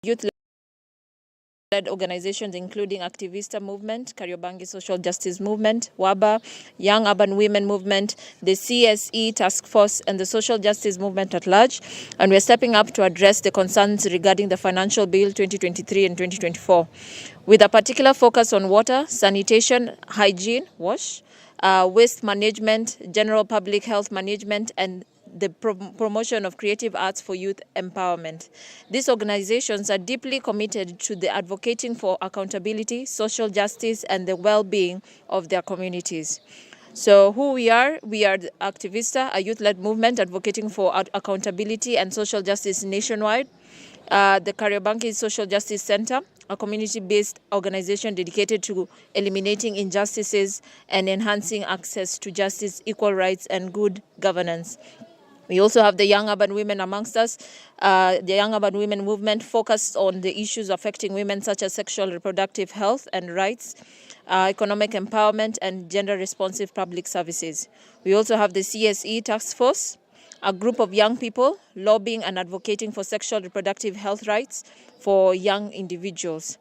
youth-led organizations including Activista Movement, Kariobangi Social Justice Movement, WABA, Young Urban Women Movement, the CSE Task Force, and the Social Justice Movement at large. And we're stepping up to address the concerns regarding the Financial Bill 2023 and 2024, with a particular focus on water, sanitation, hygiene, waste management, general public health management, and the promotion of creative arts for youth empowerment. These organizations are deeply committed to the advocating for accountability, social justice, and the well-being of their communities. So who we are the Activista, a youth-led movement advocating for accountability and social justice nationwide. The Kariobangi Social Justice Center, a community-based organization dedicated to eliminating injustices and enhancing access to justice, equal rights, and good governance. We also have the Young Urban Women amongst us. The Young Urban Women movement focused on the issues affecting women such as sexual reproductive health and rights, economic empowerment, and gender-responsive public services. We also have the CSE Task Force, a group of young people lobbying and advocating for sexual reproductive health rights for young individuals.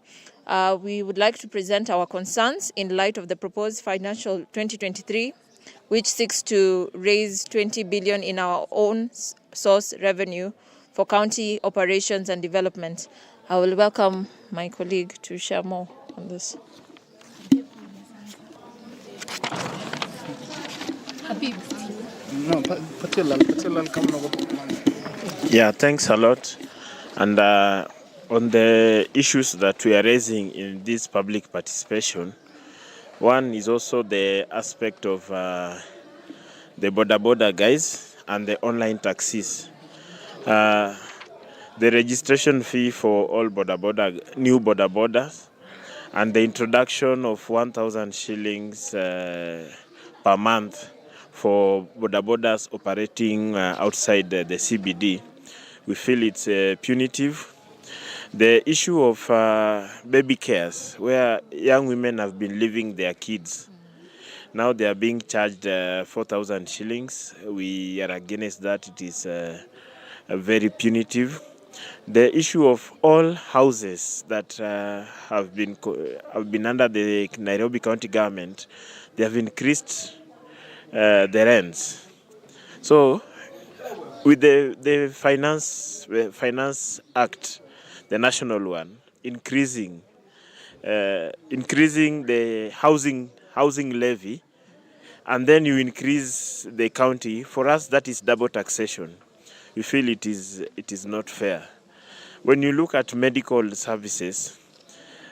We would like to present our concerns in light of the proposed financial 2023, which seeks to raise 20 billion in our own source revenue for county operations and development. I will welcome my colleague to share more on this. Yeah, thanks a lot. And on the issues that we are raising in this public participation, one is also the aspect of the border guys and the online taxis. The registration fee for all new borders, and the introduction of 1,000 shillings per month for borders operating outside the CBD. We feel it's punitive. The issue of baby cares, where young women have been leaving their kids. Now they are being charged 4,000 shillings. We are against that. It is very punitive. The issue of all houses that have been under the Nairobi County government, they have increased the rents. So with the Finance Act, the national one, increasing the housing levy, and then you increase the county. For us, that is double taxation. We feel it is not fair. When you look at medical services,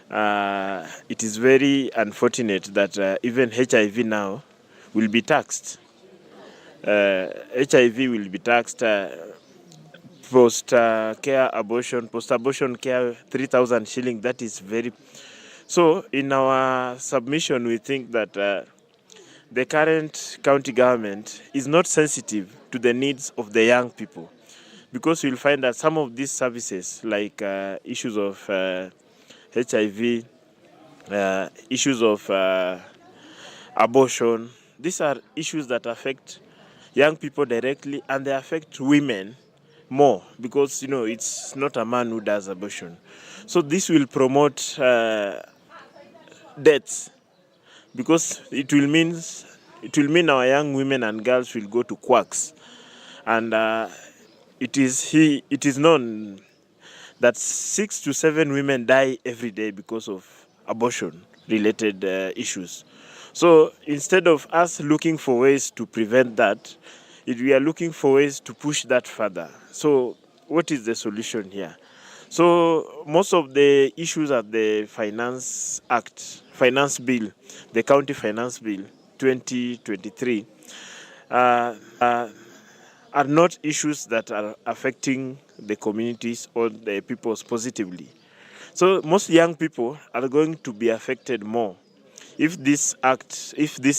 it is very unfortunate that even HIV now will be taxed. HIV will be taxed. Post-abortion care, 3,000 shillings, that is very... So in our submission, we think that the current county government is not sensitive to the needs of the young people, because you'll find that some of these services, like issues of HIV, issues of abortion, these are issues that affect young people directly, and they affect women more, because it's not a man who does abortion. So this will promote deaths, because it will mean our young women and girls will go to quacks, and it is known that 6 to 7 women die every day because of abortion related issues. So instead of us looking for ways to prevent that, we are looking for ways to push that further. So what is the solution here? So most of the issues at the Finance Bill, the County Finance Bill 2023, are not issues that are affecting the communities or the peoples positively. So most young people are going to be affected more if this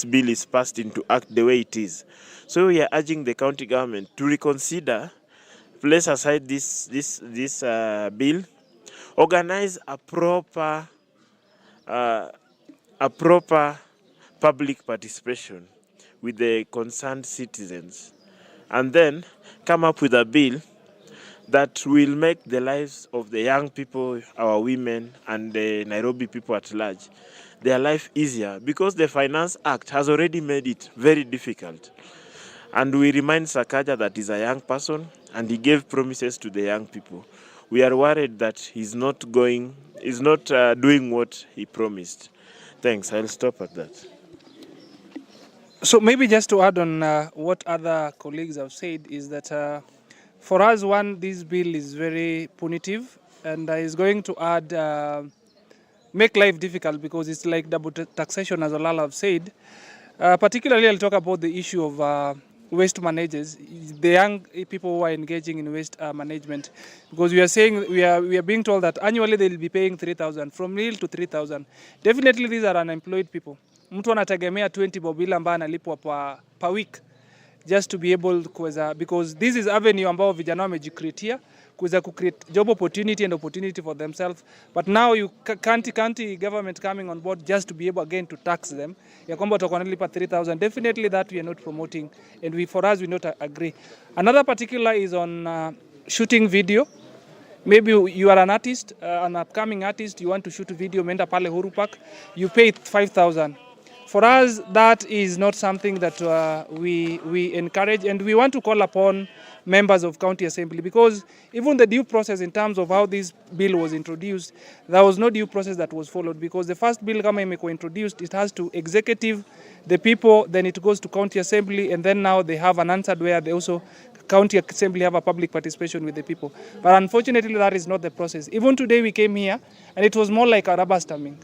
bill is passed into act the way it is. So we are urging the county government to reconsider, place aside this bill, organize a proper public participation with the concerned citizens, and then come up with a bill that will make the lives of the young people, our women, and the Nairobi people at large, their life easier, because the Finance Act has already made it very difficult. And we remind Sakaja that he's a young person and he gave promises to the young people. We are worried that he's not doing what he promised. Thanks, I'll stop at that. So maybe just to add on what other colleagues have said is that for us, one, this bill is very punitive and is going to add, make life difficult because it's like double taxation, as Olala have said. Particularly, I'll talk about the issue of waste managers, the young people who are engaging in waste management, because we are saying we are being told that annually they will be paying 3,000 from nil to 3,000. Definitely, these are unemployed people. Mtu anategemea 20 bob ile ambayo analipwa per week just to be able kuweza, because this is avenue ambao vijana wamejicreatea kuweza create job opportunity and opportunity for themselves, but now you can't government coming on board just to be able again to tax them ya kwamba watakuwa wanalipa 3,000. Definitely that we are not promoting, and for us we not agree. Another particular is on shooting video. Maybe you are an artist, an upcoming artist, you want to shoot a video, umeenda pale Huru Park, you pay 5,000. For us, that is not something that we encourage, and we want to call upon members of County Assembly, because even the due process in terms of how this bill was introduced, there was no due process that was followed, because the first bill kama imekuwa introduced, it has to executive, the people, then it goes to County Assembly, and then now they have an answer where they also County Assembly have a public participation with the people. But unfortunately, that is not the process. Even today we came here, and it was more like a rubber stamping.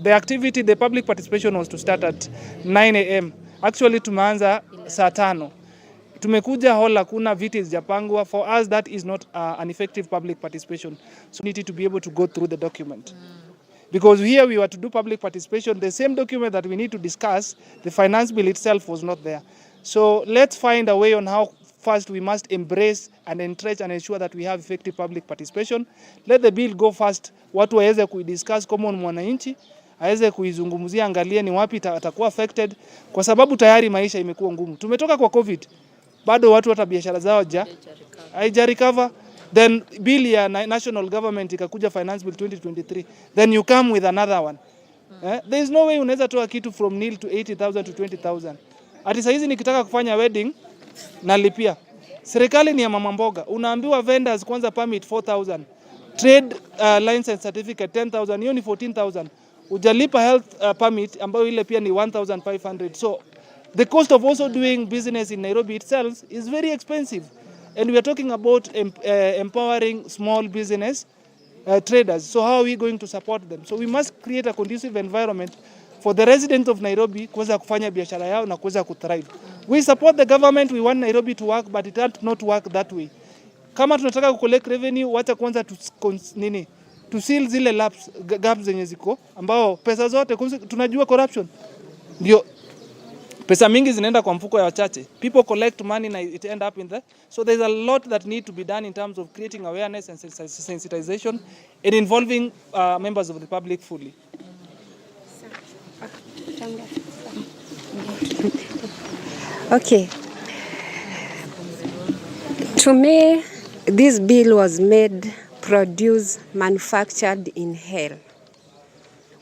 The activity, the public participation was to start at 9 a.m. Actually, tumeanza saa 5. Tumekuja hall, hakuna viti zijapangwa. For us, that is not an effective public participation. So we need to be able to go through the document. Because here we were to do public participation, the same document that we need to discuss, the finance bill itself was not there. So let's find a way on how first we must embrace and entrench and ensure that we have effective public participation. Let the bill go first. Watu waweze kuidiscuss common mwananchi, aweze kuizungumzia, angalia ni wapi atakuwa affected, kwa sababu tayari maisha imekuwa ngumu. Tumetoka kwa COVID, bado watu hata biashara zao haija recover. Then bill ya national government ikakuja finance bill 2023, then you come with another one. There is no way unaweza toa kitu from nil to 80,000 to 20,000. Ati saizi nikitaka kufanya wedding nalipia. Serikali ni ya mama mboga. Unaambiwa vendors kwanza permit 4,000. Trade license certificate 10,000, hiyo ni 14,000. Ujalipa health permit ambayo ile pia ni 1,500. So the cost of also doing business in Nairobi itself is very expensive. And we are talking about empowering small business traders. So how are we going to support them? So we must create a conducive environment for the residents of Nairobi kuweza kufanya biashara yao na kuweza kuthrive. We support the government, we want Nairobi to work, but it does not work that way. Kama tunataka collect revenue, wacha kwanza to seal zile gaps zenye ziko, ambao pesa zote tunajua corruption. Ndio pesa mingi zinaenda kwa mfuko ya wachache. People collect money and it end up in there. So there's a lot that need to be done in terms of creating awareness and sensitization and involving members of the public fully. Okay. To me, this bill was made, produced, manufactured in hell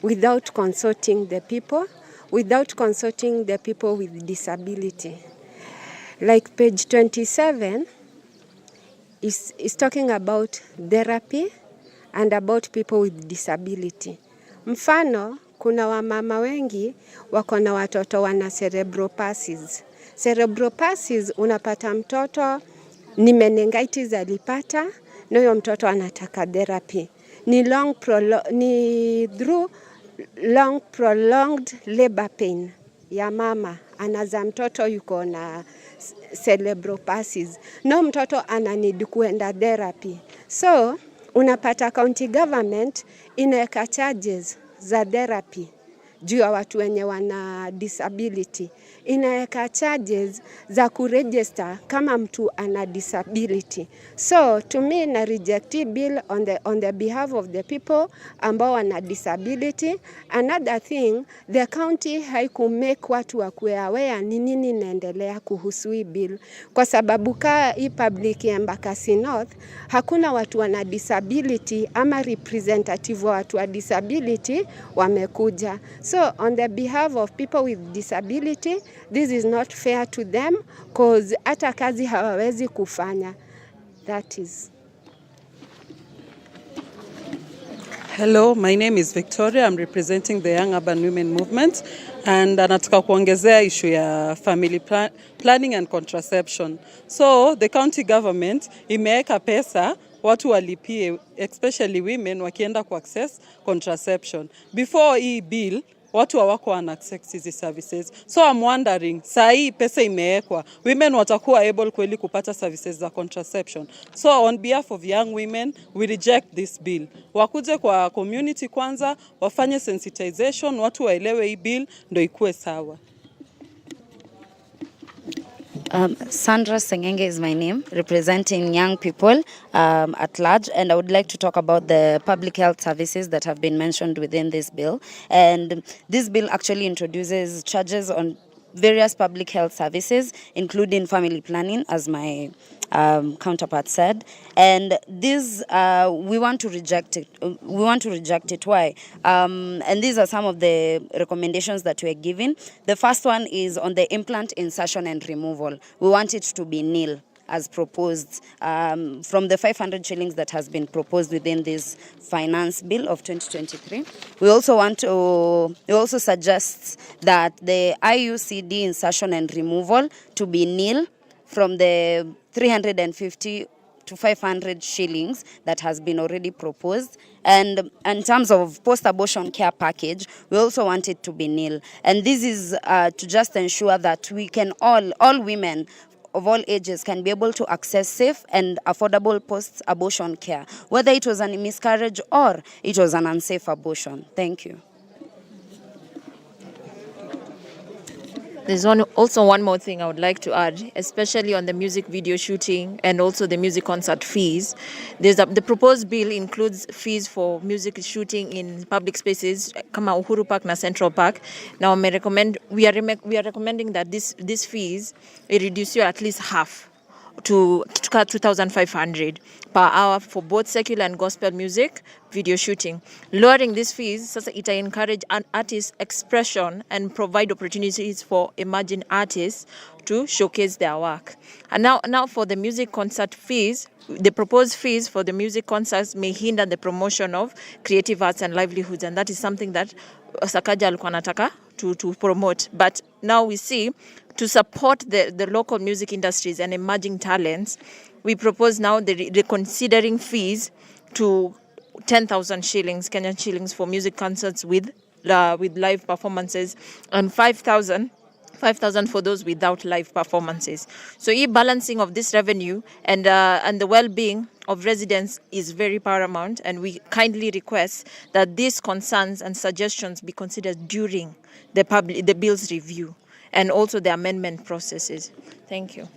without consulting the people, without consulting the people with disability. Like page 27 is talking about therapy and about people with disability. Mfano, kuna wamama wengi wako na watoto wana cerebral palsy. Cerebral palsy, unapata mtoto ni meningitis alipata, na huyo mtoto anataka therapy. Ni through long prolonged labor pain ya mama, anaza mtoto yuko na cerebral palsy. No mtoto ananidi kuenda therapy. So unapata county government inaweka charges za therapy juu ya watu wenye wana disability. Inaweka charges za kuregister kama mtu ana disability. So to me na reject bill on the behalf of the people ambao wana disability. Another thing, the county haikumake watu wakuwe aware ni nini inaendelea kuhusu hii bill, kwa sababu hii public ya Embakasi North hakuna watu wana disability ama representative wa watu wa disability wamekuja. So on the behalf of people with disability, this is not fair to them cause hata kazi hawawezi kufanya. That is. Hello, my name is Victoria. I'm representing the Young Urban Women Movement, and nataka kuongezea issue ya family planning and contraception. So the county government imeweka pesa watu walipie, especially women wakienda ku access contraception. Before hii bill watu hawako wana access hizi services. So I'm wondering, saa hii pesa imewekwa, women watakuwa able kweli kupata services za contraception. So on behalf of young women, we reject this bill. Wakuje kwa community kwanza, wafanye sensitization, watu waelewe hii bill ndio ikuwe sawa. Sandra Sengenge is my name, representing young people at large, and I would like to talk about the public health services that have been mentioned within this bill. And this bill actually introduces charges on various public health services, including family planning, as my counterpart said. And this, we want to reject it. We want to reject it. Why? And these are some of the recommendations that we are giving. The first one is on the implant insertion and removal. We want it to be nil, as proposed from the 500 shillings that has been proposed within this finance bill of 2023. We also suggest that the IUCD insertion and removal to be nil from the 350 to 500 shillings that has been already proposed. And in terms of post-abortion care package, we also want it to be nil. And this is to just ensure that we can all women of all ages can be able to access safe and affordable post-abortion care, whether it was a miscarriage or it was an unsafe abortion. Thank you. There's also one more thing I would like to add, especially on the music video shooting and also the music concert fees. The proposed bill includes fees for music shooting in public spaces, kama Uhuru Park na Central Park. Now we are recommending that these fees reduce you at least half to 2,500 per hour for both secular and gospel music video shooting. Lowering these fees, sasa ita encourage an artist expression and provide opportunities for emerging artists to showcase their work. And now for the music concert fees, the proposed fees for the music concerts may hinder the promotion of creative arts and livelihoods, and that is something that Sakaja alikuwa anataka to promote. But now we see, to support the local music industries and emerging talents, we propose now the reconsidering fees to 10,000 shillings, Kenyan shillings, for music concerts with live performances, and 5,000 for those without live performances. So balancing of this revenue and the well-being of residents is very paramount, and we kindly request that these concerns and suggestions be considered during the bill's review and also the amendment processes. Thank you.